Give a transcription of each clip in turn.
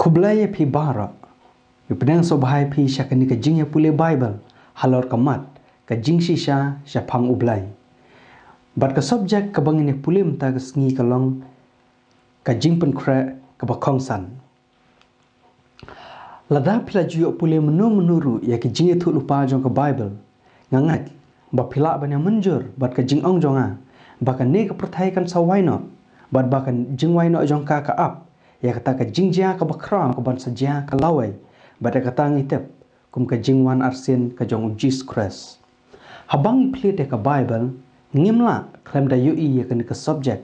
Blei phi bara yu pedang so bahai phi syakani ka jingpule Baibl halor kamat ka JINGSHISHA SHAPHANG U Blei bat ka subjek ka bangine pulim ta ka sngi kalong ka Jingpynkhreh Bakongsan lada pila juyo pule menuru ya ki ithuh lupa jong ka Baibl ngangat ba pila banya menjur bat ka jingong jonga ba ka ne ka perthai kan sawaino bat ba ka jingwaino jong ka ap ya kata ka jingjia ka bakra ka ban saja ka lawai bat ka tang itep kum ka jingwan arsien ka jong U Jisu Khrist habang plete ka Baibl ngimla klem da yui ya ka subject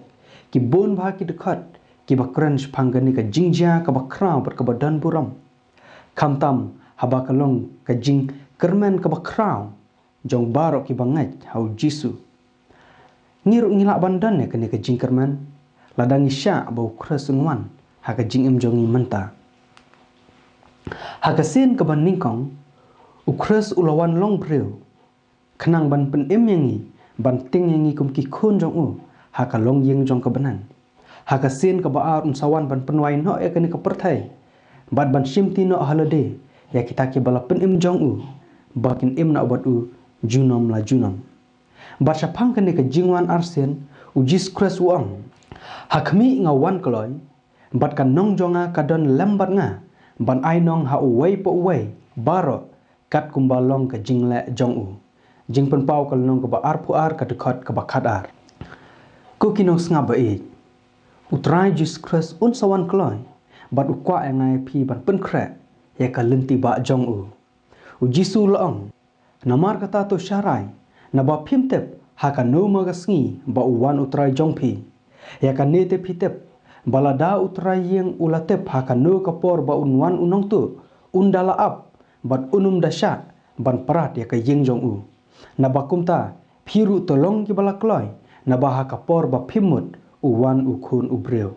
ki bon ba ki dekat ki bakran shpanggani ka jingjia ka bakra bat ka badan buram kamtam haba kalong ka jing kermen ka bakra jong barok ki bangat hau Jisu ngiru ngila bandan ya ka jing kermen ladang isya bau kresunwan haka jingim jongi menta haka sen ka ban ningkong ukres ulawan long briew khnang ban pynmih yangi ban ting yangi kum ki khun jong u haka long yeng jong ka banan haka sen ka baar sawan ban penwai no ya ka perthai bat ban shimti no halade ya kita ki bala pynmih jong u bakin im na obat u junom la junom bat shaphang ka jingwan arsien U Jisu Khrist uang hakmi ngawan kloi bat kan nong jonga kadon lambat nga ban ai nong ha uwei po uwei baro kat kumbalong ka jingle jong u jingpen pau kal nong ka ba ar pu ar ka dekat ka bakat ar ku kinong snga ba e U Trai Jisu Khrist un sawan kloi bat u kwa ngai phi ban pynkreh ya ka lenti ba jong u U Jisu long namar kata to syarai na ba phimtep ha ka no ma ga sngi ba u wan U Trai jong phi ya ka ne te phitep balada U Trai yang ulatep haka no kapor ba unwan unong tu undala ap bat unum dasya ban parat ya ka yeng jong u na bakumta phiru tolong ki bala kloi na ba haka por ba phimut uwan ukhun ubreu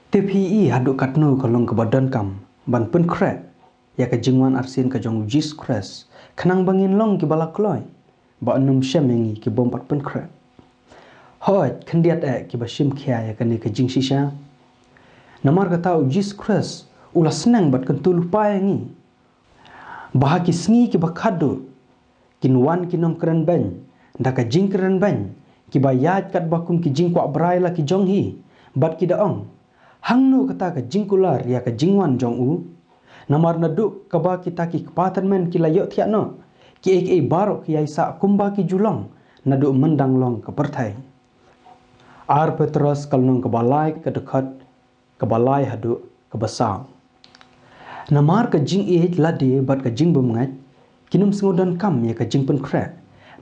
tpi hadu katnu kalong ka badan kam ban pynkreh ya ka jingwan arsien ka jong U Jisu Khrist khnang bangin long ki bala kloi ba unum shemengi ki bompat pynkreh hot kendiat ki bashim khia ya ka JINGSHISHA namar kata U Jisu Khrist ula senang bat kan tulu payangi bahaki sngi ki bakhadu kinwan kinom keren ben ndaka jing keren ben ki bayat kat bakum ki jingkwa brai la ki jonghi bat ki daong hangnu kata ka jingkular ya ka jingwan jong u namar naduk ka ba kita ki kepatan men ki layok thiakno ki ek barok ki aisa kumba ki julong naduk mendang long ka perthai ar petros kalnong kebalai ke dekat kebalai hadu ke besar namar ke jing lade bat ke jing bemengat kinum sengodan kam ya ke Jingpynkhreh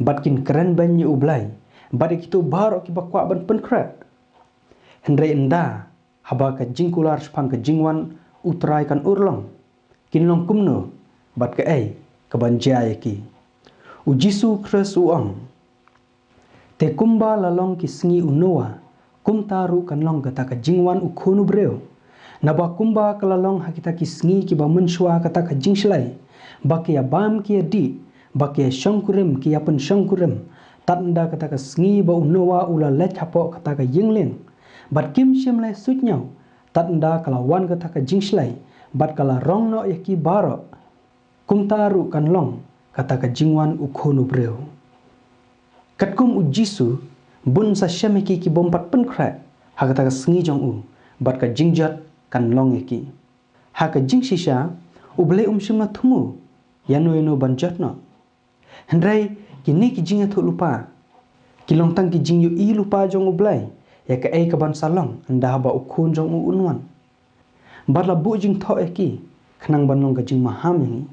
bat kin keren ban U Blei bat kitu barok ki bakwa ban pynkreh hendrai enda haba ke jingkular spang ke jingwan U Trai kan urlong kinlong kumno bat ke ke banjai ki U Jisu Khrist uang te kumba lalong ki sngi unoa kum taru kan long kata ka jingwan ukhunu breu na ba kumba kalalong hakita ki sngi ki ba menshwa kata ka jingslai ba ki bam ki di ba ki shongkurim ki apen shongkurim tanda kata ka sngi ba unoa ula let hapo kata ka yingling bat kim shimlai sutnyau tanda kalawan kata ka jingslai bat kala rong no yaki baro kum taru kan long kata ka jingwan ukhunu breu katkum U Jisu bun sa syameki ki bompat pynkreh haka ka sngi jong u bat ka jingjat kan long eki haka JINGSHISHA U Blei shimna thumu yano banjatno hendrai kini ki jing ithuh lupa ki long tang ki jing yu lupa jong U Blei ya ka ka ban salong anda ba ukhun jong u unwan bat la bu jing tho eki khnang ban long ka jing maham yangi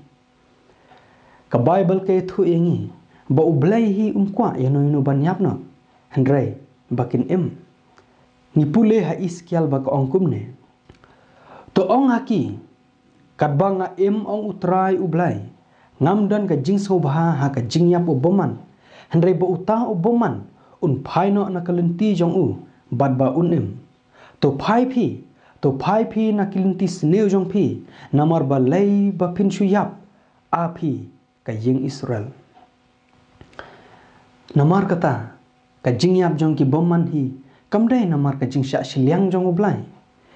ka Baibl ke ithuh yangi ba U Blei hi kwa yano ban yapno hendrai bakin ni pule ha iskial ba ka ongkum ne to ong haki kat banga ong U Trai U Blei ngamdan ka jing sobha ha ka jingyap u boman hendrai ba uta u boman un phaino na kalenti jong u bat ba to phai phi na kalenti sneu jong phi namar ba lei ba pinshu yap a phi ka ying Israel namar kata ka jingyap jong ki bomman hi kamdai namar ka jingsha shiliang jong U Blei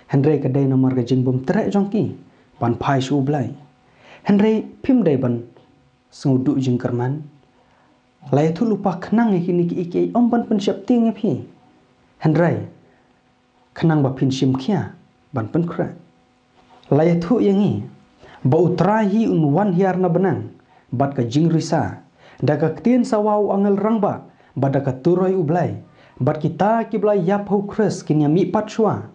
Henry kadai nomor ka jingbom trek jongki ban pai U Blei. Henry pim dai ban sengudu jingkerman. Lai tu lupa khnang kini ki iki ban pen siap ting phi. Henry khnang ba pin sim khia ban pynkreh. Lai tu yangi ba U Trai hi unwan hiar na benang bat ka jingrisha da ka tien sawau angel rangba bada ka turoi U Blei bat kita ki blai yap hu Khrist kinya mi patshwa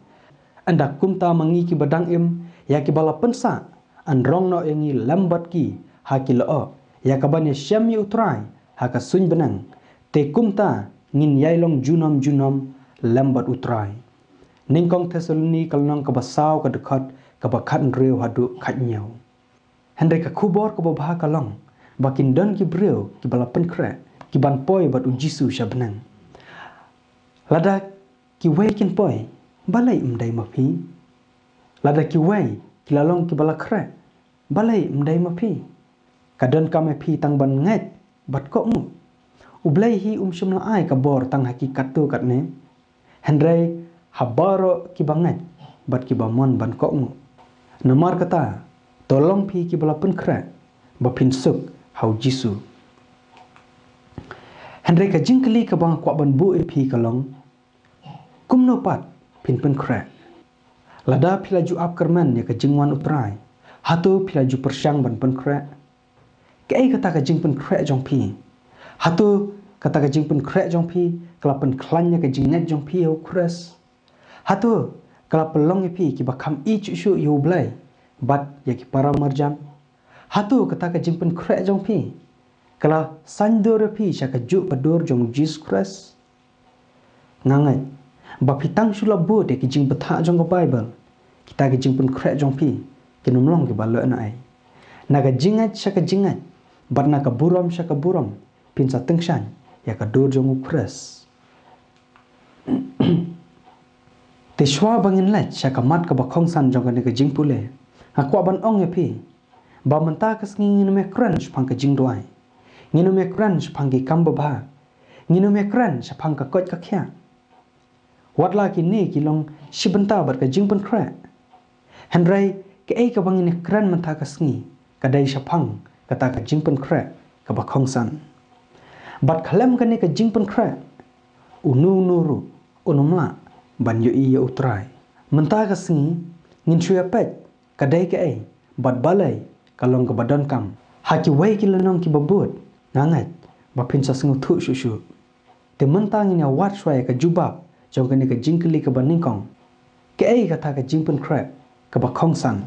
anda kumta mangi ki badang im ya ki bala pensa an rong no yangi lambat ki ha ki lo ya ka ban iashem U Trai ha ka sun benang te kumta ngin yailong junom lambat U Trai ningkong Tesaloni kalnong ka basau ka dekat ka bakat briew hadu khat nyau Henry ka khubor ka babha kalong bakin don ki briew ki bala pynkreh ki ban poi bat U Jisu shabnang lada ki wei kin poi balai mdai mapi lada ki wei ki lalong ki bala kreh balai mdai mapi kadon ka mapi tang ban ngat bat ko mu U Blei hi shimla ai ka bor tang hakikat tu kat ne Henry habaro ki bangat bat ki bamon ban ko mu namar kata tolong pi ki bala pynkreh ba pin suk hau Jisu Henry ka jingkeli ka bang kwa ban bu pi kalong kumno pat pin pynkreh lada pilaju ap kerman ya ka jingwan U Trai hatu pilaju persyang ban pynkreh kei kata ka jingpynkhreh jong pi hatu kata ka jingpynkhreh jong pi kelapan klannya ka jingnet jong pi U Khrist hatu kala pelong pi ki bakam ithuh U Blei bat ya ki para marjam hatu kata ka jingpynkhreh jong pi kala sandur pi sya ka ju pador jong JISU Khrist ngangai ba pitang sula bo de ki jing betha jong ka Baibl kita ki jingpynkhreh jong pi kinumlong ki balo na ai naga jingat sya ka jingat bat na ka buram sya ka buram pinsa tengshan ya ka dor jong U Khrist te shwa bangin let sya ka mat ka bakongsan jong ka jingpule akwa ban ong pi ba menta ka ngin me crunch phang ka jingdwai nginu me crunch phang ki kamba ba nginu me crunch phang ka kot ka khya watla ki ne ki long shibenta bat ka jingpynkhreh Henry ke ei ka bangin kran menta ka sngi kadai shaphang kata ka jingpynkhreh ka bakongsan bat khalam ka ne ka jingpynkhreh unu nuru unumla ban yu U Trai menta ka sngi ngin shuya pet kadai ke ei bat balai kalong ka badan kam haki wei ki Lynnong ki babut ngangat ba pinsa sngu thu shu te menta ngin ya wat shwa ka jubab jong ka ne ka jingkeli ka baningkong ke ei kata ka jingpynkhreh ka bakongsan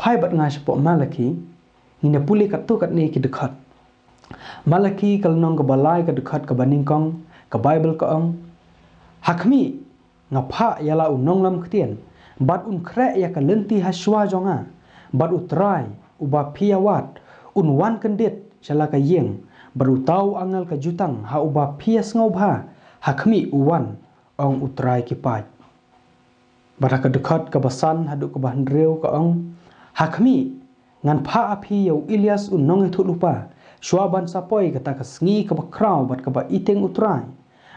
pai bat nga shpo malaki ngina puli ka tu kat ne ki dekat malaki kalnong ka balai ka dekat ka baningkong ka Baibl ka ong hakhmi nga pha yala nongrim ktien bat kreh ya ka lenti haswa jonga bat U Trai uba piawat wan kendit shala ka yeng baru tau angal ka jutang ha uba pias ngau bha hakhmi uwan ong U Trai ki pat bara ka dekat ka basan hadu ka bahan briew ka ong hakhmi ngan pha api yau Ilyas nong ithuh lupa shwaban sapoi kata ka sngi ka bakraw bat ka ba iteng U Trai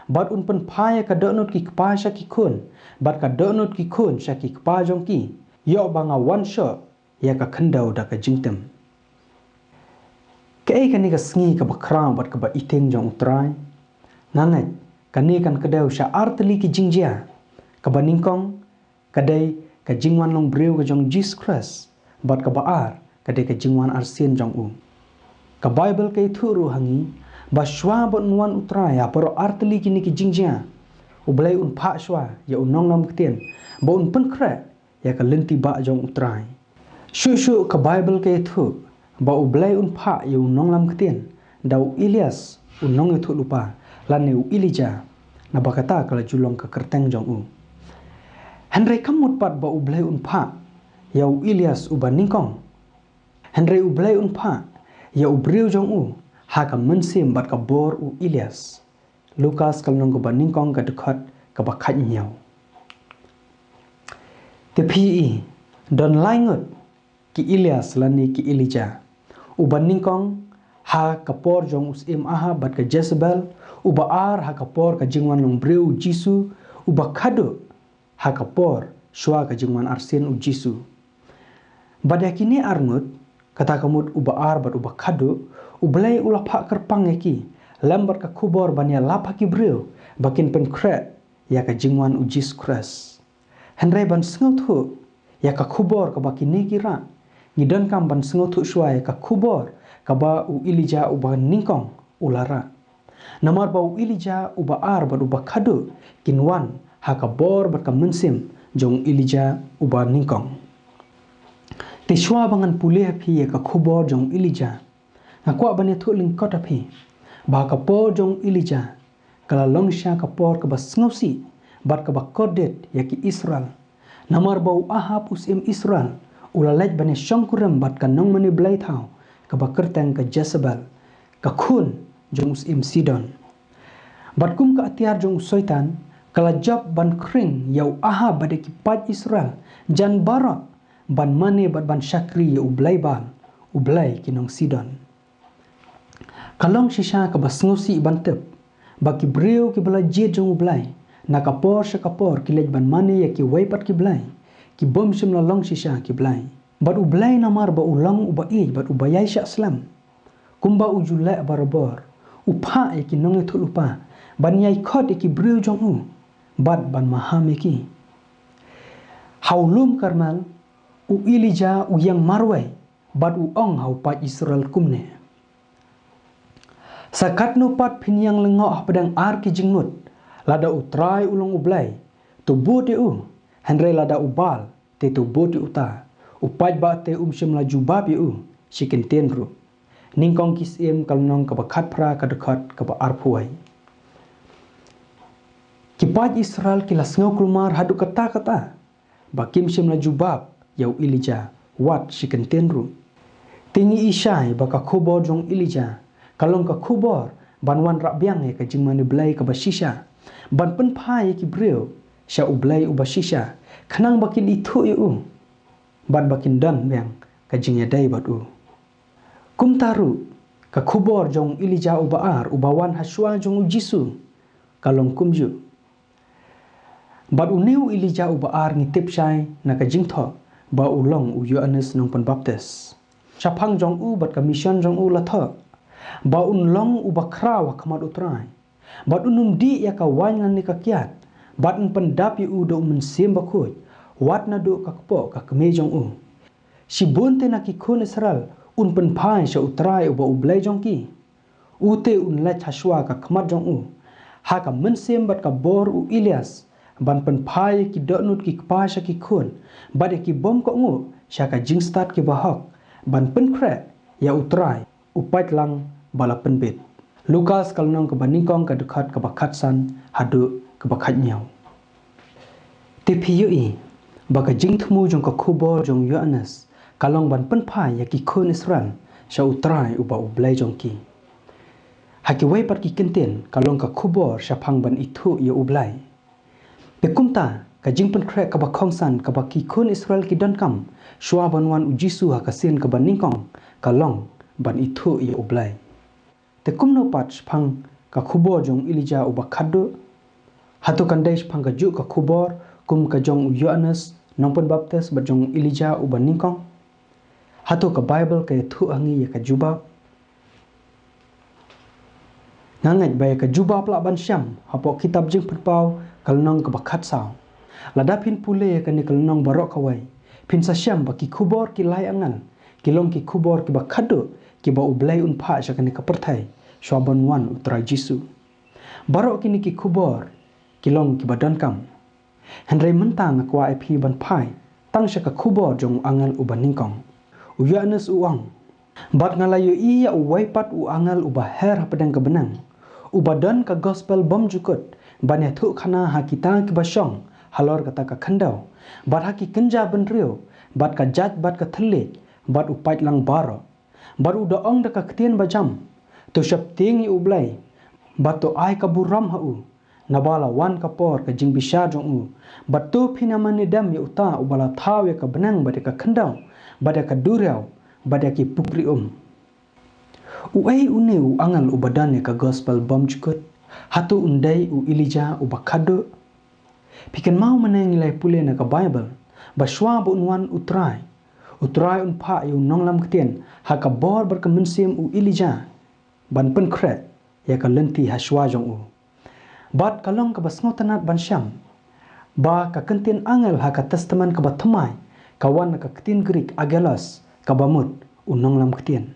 bat pen phaya ka donut ki kpa sya ki khun bat ka donut ki khun sya ki kpa jong ki yo banga one shot ya ka khandau da ka jingtem ke ka ni ka sngi ka bakraw bat ka ba iteng jong U Trai ngangat kani kan kadau sya artli ki jingjia ka baningkong kadai ka jingwan long briew ka jong JISU Khrist bat ka baar kadai ka jingwan arsien jong U ka Baibl ka ithuh ru hangi ba shwa bot wan U Trai ya pero artli ki ni ki jingjia U Blei pha shwa ya nonglam ktien ba pynkreh ya ka lenti ba jong U Trai shu ka Baibl ka ithuh ba U Blei pha ya nonglam ktien dau Ilyas nong ithuh lupa lan U Elijah na bakata kala julong ka kerteng jong U Henry kamut pat ba U Blei pha ya U Ilyas baningkong Henry U Blei pha ya U briew jong U ha ka mensim bat ka bor U Ilyas Lukas kalnong ka baningkong ka dekat ka bakhat nyau te pi don laingot ki Ilyas lani ki Elijah U baningkong ha ka por jong usim aha bat ka Jezebel U baar ha ka por ka jingwan long briew Jisu U bakhado ha ka por shua ka jingwan arsien U Jisu. Badai kini arngut kata kamut uba bat uba kadu U Blei ulapa kerpang eki lambat ka khubor bania lapa ki briew bakin pynkreh ya ka jingwan U Jisu Khrist. Henry ban senguthu ya ka khubor ka bakini kira ngidon kam ban senguthu shua ya ka khubor ka ba U ilija uba ningkong ulara. Namar ba U ilija uba bat uba kadu kinwan ha ka bor bat ka mensim jong ilija uba ningkong. Tiswa bangan pulih api ya ka khubor jong ilija. Ngakwa bani thu lingkot api. Bah ka por jong ilija. Kala longsha ka por ka bas ngausi. Bat ka ba kordet ya ki Israel. Namar bau ahap usim Israel. Ulalaj bani syongkurem bat ka nong mani Blei thau. Ka ba kerteng ka Jezebel. Ka khun jong usim Sidon. Bat kum ka atiar jong usoitan. Kala job ban kring yau ahap bade ki pat Israel. Jan barak. Ban mane bat ban syakri U Blei bal U Blei kinong Sidon. Kalong shisha ka basngusi bantep baki briew ki bala jid jong U Blei na kapor sya kapor kilej ban mane ya ki waipat ki Blei ki bom shimla long shisha ki Blei bat U Blei namar ba ulang uba ij bat ubayai sya aslam kumba ujulai barabor upha ya ki nong ethul upa ban yai khot ya ki briew jong U bat ban maham ya ki haulum karmal U ilija U yang marwai bat U ong hau pat Israel kumne. Sakat no pat pinyang lengoh pedang ar ki jingnut lada U Trai ulong U Blei tu bot U henry lada U bal te tu bot U ta U paidbah te shim laju bab U shikin tenru ningkong kisim kalnong ka bakat pra ka dekat ka ba arpuai ki pat Israel kilas ngau kulmar hadu kata bakim shim laju bab yau ilija wat shikin tenru tingi ishai baka khubor jong ilija kalong ka khubor ban wanrah biang ya ka jingman U Blei ka bashisha ban penpai ki briew sya U Blei u bashisha khnang bakin ithuh U ban bakin dan biang ka jinghikai bat U kum taru ka khubor jong ilija u baar u bawan haswa jong U Jisu kalong kumju bat U neu ilija u baar ngitip syai na ka jingtho ba ulong U Yohanes nong penbaptis SHAPHANG jong U bat ka mission jong U latho ba unlong U bakra wa hakhmat U Trai bat unum di ya ka wangan ni ka kiat bat un pendap U do mensim bakut wat na do ka kepo ka keme jong U si bonte na ki khun Israel un penpai sya U Trai U ba U Blei jong ki U te un lech haswa ka hakhmat jong U ha ka mensim bat ka bor U Ilyas ban penpai ki donut ki kpa sya ki khun bat ki bom ko ngu sya ka jingstat ki bahok ban pynkreh ya U Trai U paitlang bala penbit Lukas kalnong ke baningkong ka dekat ke bakatsan hadu ke bakat nyau TPUI baka jingthmu jong ka khubor jong Yohanes kalong ban penpai ya ki khun Israel sya U Trai U ba U Blei jong ki haki waipat ki kenten kalong ka khubor SHAPHANG ban ithuh ya U Blei pekumta ka Jingpynkhreh Bakongsan ka baki khun Israel ki dankam shua ban wan U Jisu ha kasin ka baningkong kalong ban ithuh ya U Blei te kumno pat SHAPHANG ka khubor jong ilija u bakadu hatu kandai SHAPHANG ka ju ka khubor kum ka jong U Yohanes nong penbaptis bat jong ilija u baningkong hatu ka Baibl ka ithuh hangi ya ka jubab ngangaj bay ka jubab la ban syam hapo kitab jingpau kalnong ka bakat saw ladapin pule ka ni kalnong barok kawai pin sa syam baki khubor ki lai angan kilong ki khubor ki bakadu ki ba U Blei un pha sya ka ni ka perthai shwaban wan U Trai Jisu barok kini ki khubor kilong ki badan kam henry mentang akwa ip ban phai tang sya ka khubor jong angal U baningkong U Yohanes U ong bat ngalayo iya U waipat U angal U baher pedang ka benang U badan ka gospel bom jukut ban thu khana ha kita ki basyong halor kata ka khandau bat haki kenja benrio bat ka jaj bat ka thlik bat U paitlang baro bat U daong da ka ktien bajam to syap ting U Blei bat to ai ka buram ha U nabala wan ka por ka jingbisha jong U bat to phinamani dam ya uta U bala thaw ya ka benang bat ka khandau bat ka duriau bat ki pukri U ai U ne U angal U badan ya ka gospel bom jukut hatu undai U ilija U bakadu Pikan mau menengilai pule na ka Baibl. Baswa bu unwan U Trai. U Trai unpa yu nonglam ketien. Haka bor berkemensim U Ilija. Ban pynkreh ya ka lenti haswa jong U. Bat kalong ka basngotanat ban Syam. Ba ka kentin angel haka testament ka batamai. Kawan ka ketin Greek agelos ka bamut U nonglam ketien.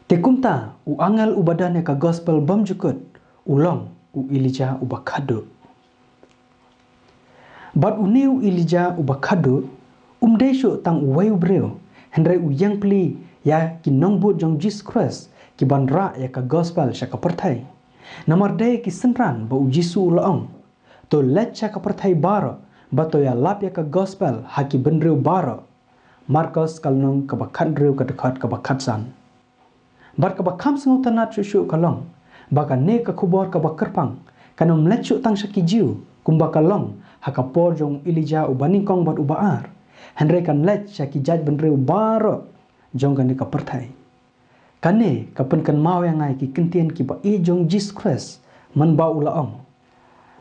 Tekumta U angel U badan ya ka gospel bam jukut. Ulong U Ilija U bakado. Bat uneu Ilija U bakado umdesho tang uweu briew hendrai U yang pli ya ki nongbut jong Jisu Khrist ki wanrah ya ka gospel sya ka perthai namardai ki senran ba U Jisu Laong to lecha ka perthai bara ba to ya lap ya ka gospel haki benreu bara Marcos kalnong ka bakhat reu ka dekat ka bakhat san bar ka bakham sengotanat syu kalong ba ka ne ka khubor ka bakerpang kanom lechu tang sya ki jiu kumba kalong hakapor jong Ilija U baningkong bat U baar hendrai kan lech ki jaj benreu bara jong kan ka perthai kane kapen kan mau yang ngai ki kentien ki ba e jong Jisu Khrist man ba U Laong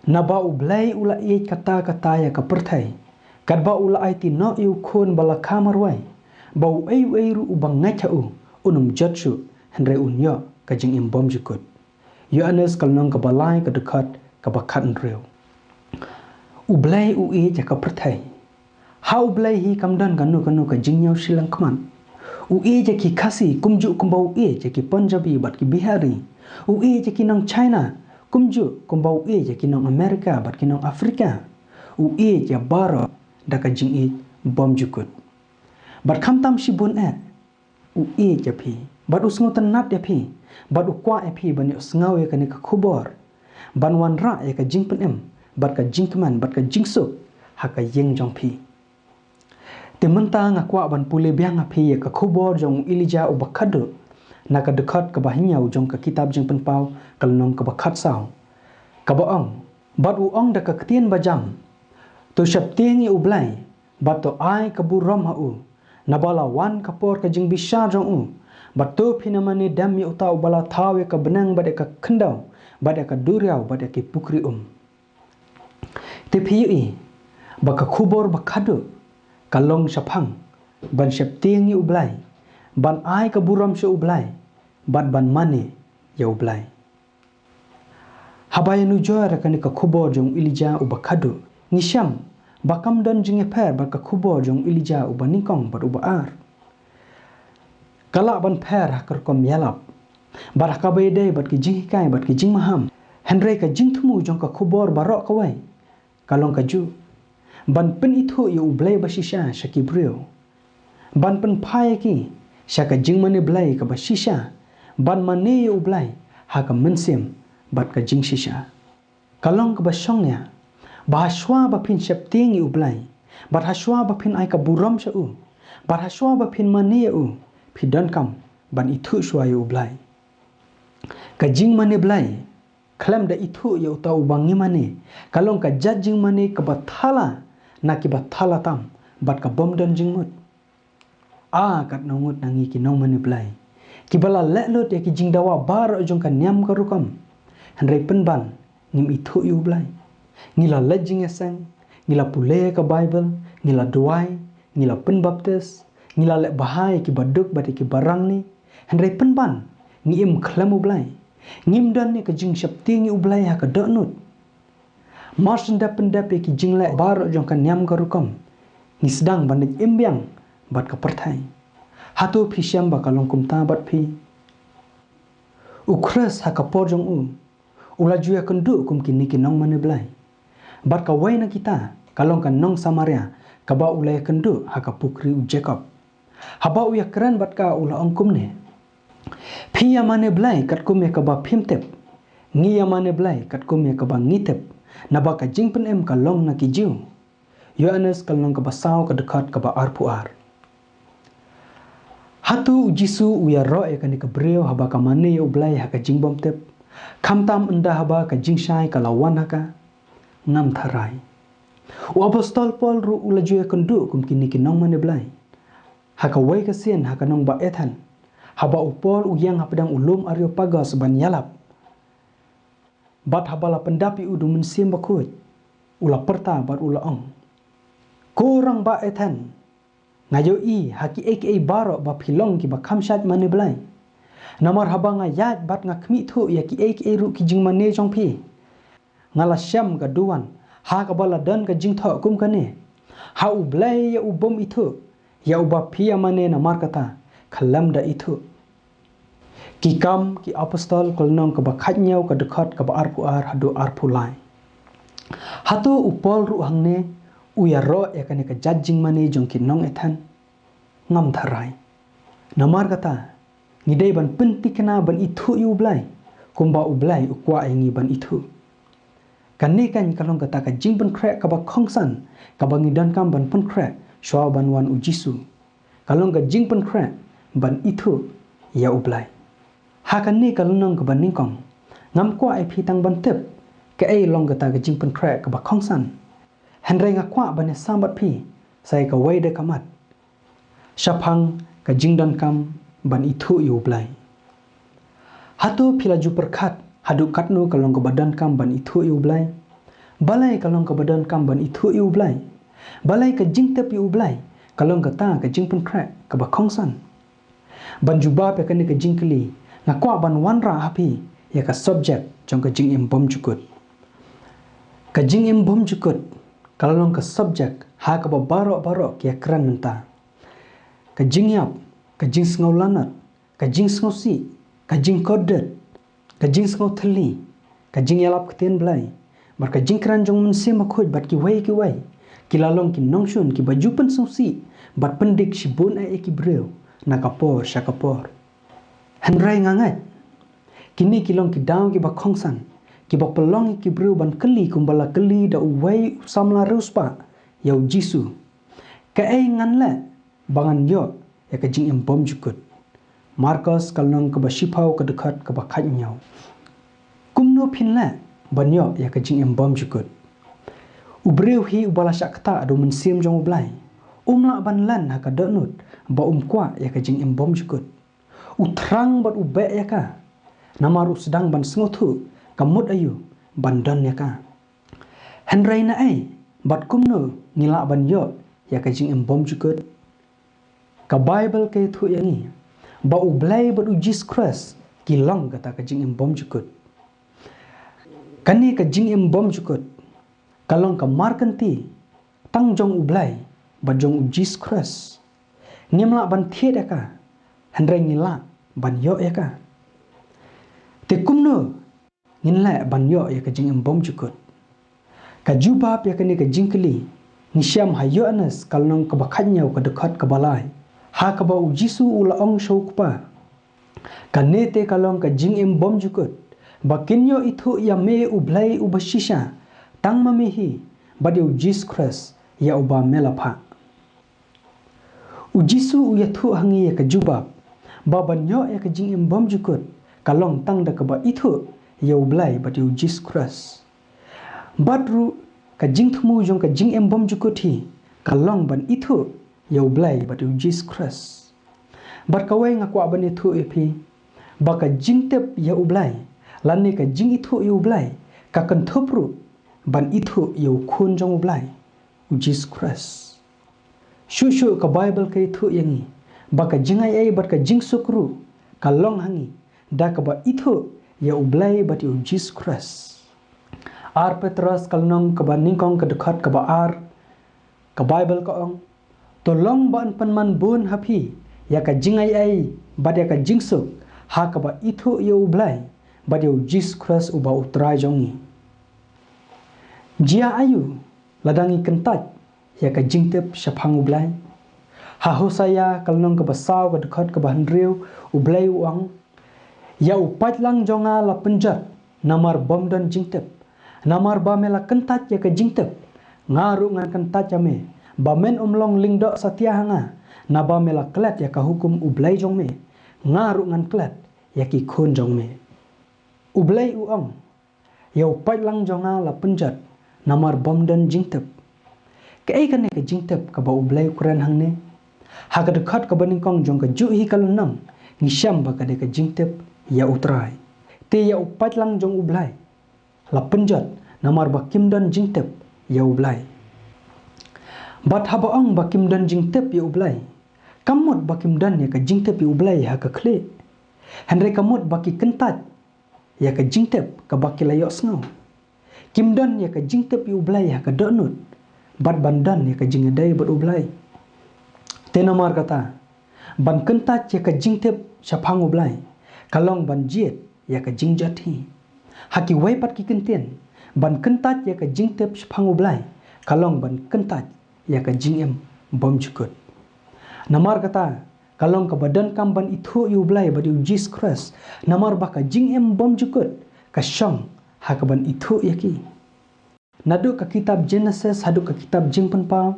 na ba U Blei ula e kata-kata ya ka perthai kat ba ula ai ti no yu khon bala kamarwai ba U ei ru U bangai U unum jatsu hendrai unyo ka jing imbom jukut Yohanes kalnong ka balai ka dekat ka bakhat reu U Blei U e ja ka perthai ha U Blei hi kamdan kanu ka jingnyau silang khmat U e ja ki khasi kumju kumba U e ja ki Punjabi bat ki Bihari U e ja ki nong China kumju kumba U e ja ki nong Amerika bat ki nong Afrika U e ja bara da ka jing e bom jukut bat khamtam shibun U e ja phi bat usngotan nat ya phi bat U kwa phi ban usngau ya ka ni ka khubor ban wanrah ya ka jingpynkhreh bat ka jingkman bat ka jingsuk haka yeng jong phi tementa ngakwa ban pule biang phi ya ka khubor jong Ilija U bakado na ka dekat ka bahinyau jong ka kitab jingpenpau kalnong ka bakhat sao ka baong bat U ong da ka ketien bajam to syapting U Blei bat to ai ka burom ha U na bala wan kapor ka jinghisha jong U bat to phinamani dam ya utau bala thau ya ka benang bat ka khendau bat ka duriau bat ki pukri Tepiyi baka khubor bakado kalong SHAPHANG ban syapting U Blei ban ai ka buram sya U Blei bat ban mane ya U Blei habaya nu joy ra ka khubor jong Ilija U bakado ngisyam bakam dan jingpynkhreh baka khubor jong Ilija U baningkong bat U baar kala ban pher hakar kom yalap bar ka iadei bat ki jinghikai bat ki jingmaham hendrai ka jingthumu jong ka khubor barok kawai kalong kaju ban pen ithuh U Blei bashisha syaki briew ban pen phai ki syaka jingmane Blei ka bashisha ban mane U Blei ha ka mensim bat ka JINGSHISHA kalong ka basyongnya bahaswa ba phin syapting U Blei bat haswa ba phin ai ka buram sya U bat haswa ba phin mane U phi kam ban ithuh shwa U Blei ka jingmane Blei klaim da ithuh ya utau bangi mane kalong ka judging mane ka bathala na ki bathala tam bat ka bom dan jingmut kat nongut nangi ki nong mane Blei ki bala leklot ya ki jingdawa bar jong ka nyam ka rukam hendrai penban ngim ithuh U Blei ngila lejing eseng ngila pule ka Baibl ngila duai ngila penbaptis ngila le bahai ki baduk bat ki barang ni hendrai penban ngim klaim U Blei ngim dan ni ka jing syapting U Blei ha ka donut mas ndap ki jingle bar jong kan nyam ka rukam ni sedang bandit imbyang bat ka perthai hatu phi syam ba kalong kumta bat phi U Khrist ha ka por jong U ula juya kendu kum kini ki nong mane Blei bat ka wai na kita kalong kan nong Samaria ka ba ulai kendu ha ka pukri U Jacob haba u ya keren bat ka ula ongkum ne phi ya mane Blei kat kum ya ka ba phimtep ngi ya mane Blei kat kum ya ka ba ngitep na ba ka jingpynkhreh ka long na ki jiu Yohanes kalong ka basau ka dekat ka ba arpuar hatu U Jisu u ya ro ya ka ni ka briew haba ka mane U Blei ha ka jingbom tep khamtam enda haba ka jingshai ka lawan ha ka ngam tharai U apostol Paul ru ula ju ya kendu kum kini ki nong mane Blei ha ka wai ka sien ha ka nong ba ethan haba U Paul u yang ha pedang ulum Areopagus ban yalap bat habala pendapi U du mensim bakut ula perta bat ula ong. Korang ba ethan ngayo i haki aka barok ba pilong ki ba khamshat mane blai. Namar habanga yat bat nga khmi thu ya ki aka ru ki jingmane jong pi. Ngala syam ka duan ha ka bala dan ka jingtho kum kane. Ha U Blei ya U bom ithuh ya U ba pia mane namar kata khalam da ithuh. Ki kam ki apostol kolnong ka ba khatnyau ka dekhat ka ba arpu ar hadu arpu lai. Hato U Paul ru hangne U ya ro ya kane ka judging mane jong ki nong ethan ngam tharai. Namar kata ngidei ban penti kena ban ithuh U Blei kumba U Blei U kwa ngi ban ithuh. Kane kan kalong kata ka Jingpynkhreh Bakongsan ka bangidan kam ban pynkreh shwa ban wan U Jisu. Kalong ka Jingpynkhreh ban ithuh ya U Blei. Ha kan ni kalong ka ban ningkong ngam kwa ai phi tang ban tep ka ai long kata ka Jingpynkhreh Bakongsan. Henry nga kwa ban sambat phi sai ka wai de kamat. SHAPHANG ka jingdan kam ban ithuh U Blei. Hatu pila ju perkhat hadu katnu kalong ka badan kam ban ithuh U Blei. Balai kalong ka badan kam ban ithuh U Blei. Balai ka jingtep U Blei kalong ka ta ka Jingpynkhreh Bakongsan. Ban jubab ya kani ka jingkli nga kwa ban wanrah hapi ya ka subject jong ka jingim bom jukut. Ka jingim bom jukut kalong ka subject ha ka ba barok ya kran menta. Ka jingyap, ka jingsngau lanat, ka jingsngau si, ka jing kordor, ka jingsngau thli, ka jingyalap kten blai. Mar ka jingkran jong mun se makhoj bat ki wai ki lalong ki nongshun ki bajupan sausi bat pendik si bon ai ki briew na kapor syakapor. Henry ngangat kini kilong ki daw ki Bakongsan ki ba pelong ki briew ban keli kumbala keli da uwai samla ruspa ya U Jisu. Ka ai nganla bangan yo ya ka jing bom jukut. Marcos kalong ka ba shipau ka dekat ka ba khatnyau. Kumno phinla banyo ya ka jing bom jukut. U briew hi ubala syakta adu mensim jong U Blei. Umla ban lan ha ka donut ba kwa ya ka jing bom jukut. U Trang bat U be ya ka. Namaru sedang ban sengothu kamut ayu ban dan ya ka. Henry na ai bat kumno ngila ban yo ya ka jing bom jukut. Ka Baibl ke ithuh yangi ba U Blei bat U Jisu Khrist kilong kata ka jing bom jukut. Kani ka jing bom jukut kalong ka markanti tang jong U Blei ba jong U Jisu Khrist. Ngimla ban thiet ya ka. Henry ngila ban yo ya ka. Te kumno nginla ban yo ya ka jing bom jukut. Ka jubab ya kani ka jingkli ngisyam hayo anas kalong ka bakhatnyau ka dekat ka balai. Ha ka ba U Jisu ula ong shokpa. Kanete kalong ka jing bom jukut. Bakinyo ithuh ya me U Blei U bashisha tang mamihi badi U Jisu Khrist ya uba melapha. U Jisu u yathu hangi ya ka jubab baban yo ya ka jing bom jukut kalong tang da ka ba ithuh ya U Blei badi U Jisu Khrist. Badru ka jing thmu jong ka jing bom jukut hi kalong ban ithuh ya U Blei badi U Jisu Khrist. Bar ka wai nga kwa ban ithuh epi ba ka jing tep ya U Blei lan ni ka jing ithuh ya U Blei ka kan thopru ban ithuh ya U khun jong U Blei U Jisu Khrist. Shushu ka Baibl ka ithuh yangi ba ka jingai bat ka jing sukru kalong hangi da ka ba ithuh ya U Blei badi U Jisu Khrist. Ar Petrus kalnong ka ba ningkong ka dekat ka ba ar ka Baibl ka ong tolong ba an panman bun hapi ya ka jingai bat ya ka jingsuk ha ka ba ithuh ya U Blei badi U Jisu Khrist uba U Trai jongi. Jia ayu ladangi kentat ya ka jingtep SHAPHANG U Blei. Ha Hosea kalnong ka basaw ka dekat ka bahandriu U Blei uang ya U patlang jonga la penjat namar bom dan jingtep. Namar ba mela kentat ya ka jingtep ngaru ngan kentat ya me ba men umlong lingdok satya hanga na ba mela klet ya ka hukum U Blei jong me ngaru ngan klet ya ki khun jong me. U Blei uang ya U patlang jonga la penjat namar bom dan jingtep. Ka ai kan ka jingtep ka ba U Blei kuran hangne ha ka dekat ka baningkong jong ka ju hi kalunam ngisyam ba ka de ka jingtep ya U Trai. Te ya U patlang jong U Blei la penjat namar ba kim dan jingtep ya U Blei. Bat habaong bakim dan jingtep ya U Blei. Kamut bakim dan ya ka jingtep ya U Blei ha ka kle. Henry kamut baki kentat ya ka jingtep ka baki layok sngau. Kim dan ya ka jingtep ya U Blei ha ka donut. Bat bandan ya ka jinghikai bat U Blei. Tenamar kata, ban kentat ya ka jingtep shaphang U Blei. Kalong ban jiet ya ka jingjati. Haki waipat ki kentien. Ban kentat ya ka jingtep shaphang U Blei. Kalong ban kentat ya ka jingem bom jukut. Namar kata, kalong ka badan kam ban ithuh U Blei bat U Jisu Khrist. Namar baka jingem bom jukut. Ka syong ha ka ban ithuh yaki. Naduk ka kitab Genesis, haduk ka kitab Jingpynkhreh,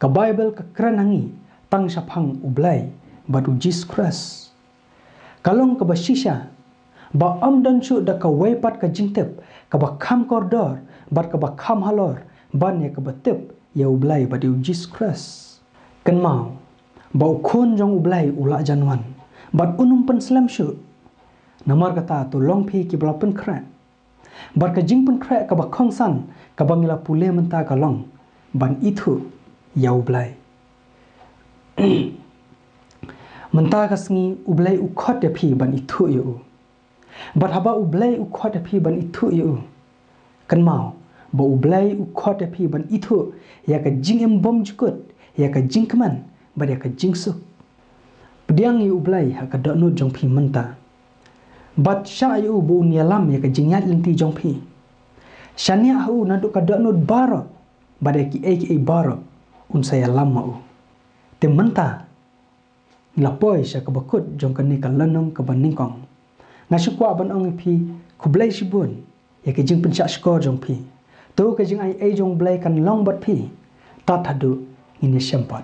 ka Baibl ka kranangi tang shaphang U Blei bat U Jisu Khrist. Kalong ka bashisha ba am dan shu da ka waipat ka jingtep ka ba kham kordor bat ka ba kham halor ban ya ka batep ya U Blei bat U Jisu Khrist. Kan mau ba ukhun jong U Blei ula janwan bat unum pen slam shu. Namar kata tu long phi ki bla pynkreh. Bar ka Jingpynkhreh Bakongsan ka bangila pule menta kalong ban ithuh ya U Blei. Menta ka sngi U Blei ukhot ya phi ban ithuh ya U. Bat haba U Blei ukhot ya phi ban ithuh ya U. Kan mau ba U Blei ukhot ya phi ban ithuh ya ka jingem bom jukut ya ka jingkman bat ya ka jingsuk. Pediang ya U Blei ha ka donut jong phi menta. Bat sya yu bu unyalam ya ka jingyat lenti jong phi. Syania hu naduk ka donut baro bat ya ki baro un saya lama u. Te menta lapoi sya ka bakut jong ka ni ka Lynnong ka ban ningkong. Ngasukwa ban ong phi kublai sibun ya ka jing pencha skor jong phi. Tu ka jing ai jong Blei kan long bat phi. Tat hadu ngini syampat.